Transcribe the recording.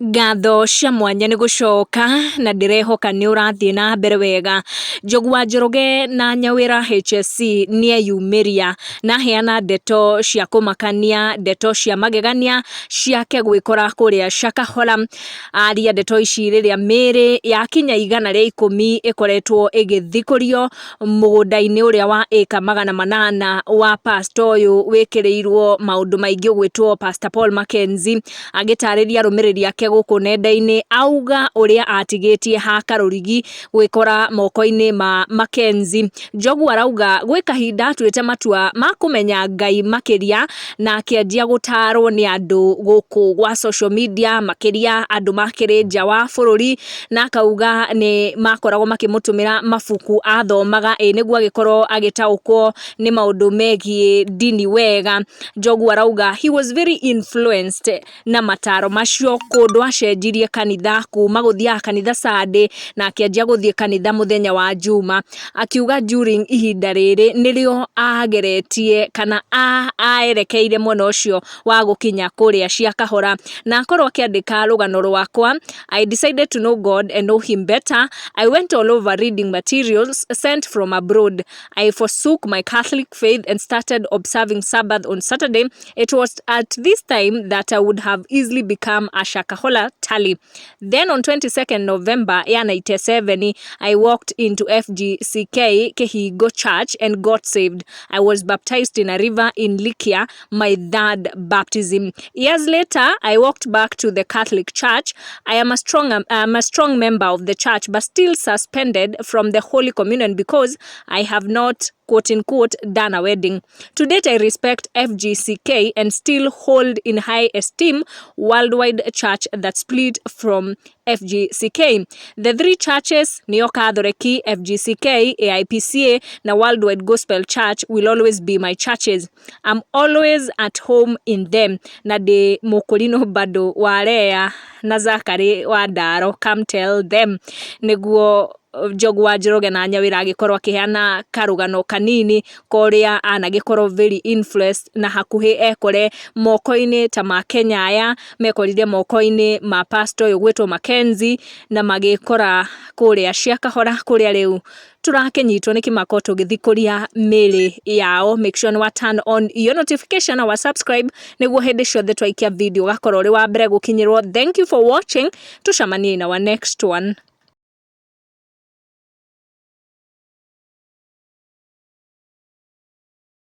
Ngatho cia mwanya nĩ gũcoka na ndĩrehoka nĩ ũrathiĩ na mbere wega. Njogû wa Njoroge na Nyawĩra HSC nĩeyumĩria na heana ndeto cia kũmakania, ndeto cia magegania ciake Gwîkora kũrĩa Shakahola. Aria ndeto ici rĩrĩa mĩĩrĩ yakinya 110 ĩkoretwo ĩgĩthikũrio mũgũnda-inĩ ũrĩa wa ĩka 800 wa pastor ũyũ wĩkĩrĩirwo maũndũ maingĩ ũgwĩtwo Pastor Paul Mackenzie, agĩtarĩria arũmĩrĩri ake gũkũ nenda-inĩ, auga ũrĩa atigĩtie ha karũrigi Gwîkora moko-inĩ ma Mackenzie. Njogû arauga gwĩ kahinda atuĩte matua ma kũmenya Ngai makĩria na akĩanjia gũtarwo nĩ andũ gũkũ gwa social media, makĩria andũ makĩrĩ nja wa bũrũri, na akauga nĩ makoragwo makĩmũtũmĩra mabuku athomaga nĩguo agĩkorwo agĩtaũkwo nĩ maũndũ megiĩ ndini wega. Njogû arauga he was very influenced na mataro macio, kũndũ acenjirie kanitha kuma gũthiaga kanitha Sunday na akĩanjia gũthiĩ kanitha mũthenya wa Juma. Akiuga during ihinda rĩrĩ nĩrĩo ageretie kana aerekeire mwena ũcio wa gũkinya kũrĩa Shakahola, na akorwo akĩandĩka rũgano rwakwa, I decided to know God and know him better. I went all over reading materials sent from abroad. I forsook my Catholic faith and started observing Sabbath on Saturday. It was at this time that I would have easily become a Shakahola tally. Then on 22nd November ya 97, I walked into FGCK Kehigo Church and got saved. I was baptized in a river in Likia, my third baptism. Years later, I walked back to the Catholic Church. I am a strong member of the church, but still suspended from the Holy Communion because I have not quote-unquote done a wedding. To date, I respect FGCK and still hold in high esteem Worldwide Church that split from FGCK. The three churches, Neo Catholic, FGCK, AIPCA, na Worldwide Gospel Church will always be my churches. I'm always at home in them. Na de Mokolino bado warea na Zakari wa Daro, come tell them. Nĩguo Njogû wa Njoroge na Nyawĩra agĩkorwo akĩheana karũgano kanini kũrĩa anagĩkorwo very influenced na hakuhĩ ekore moko-inĩ ta ma Kenya aya mekorire moko-inĩ ma pastor ũyũ gwĩtwo Mackenzie na magĩkora kũrĩa Shakahola kũrĩa rĩu tũrakĩnyitwo nĩ kĩmako tũgĩthikũria mĩĩrĩ yao. Make sure wa turn on your notification na wa subscribe nĩguo hĩndĩ ciothe twaikia video gakorwo ũrĩ wa mbere gũkinyĩrwo. Thank you for watching. Tucemanie in our next one.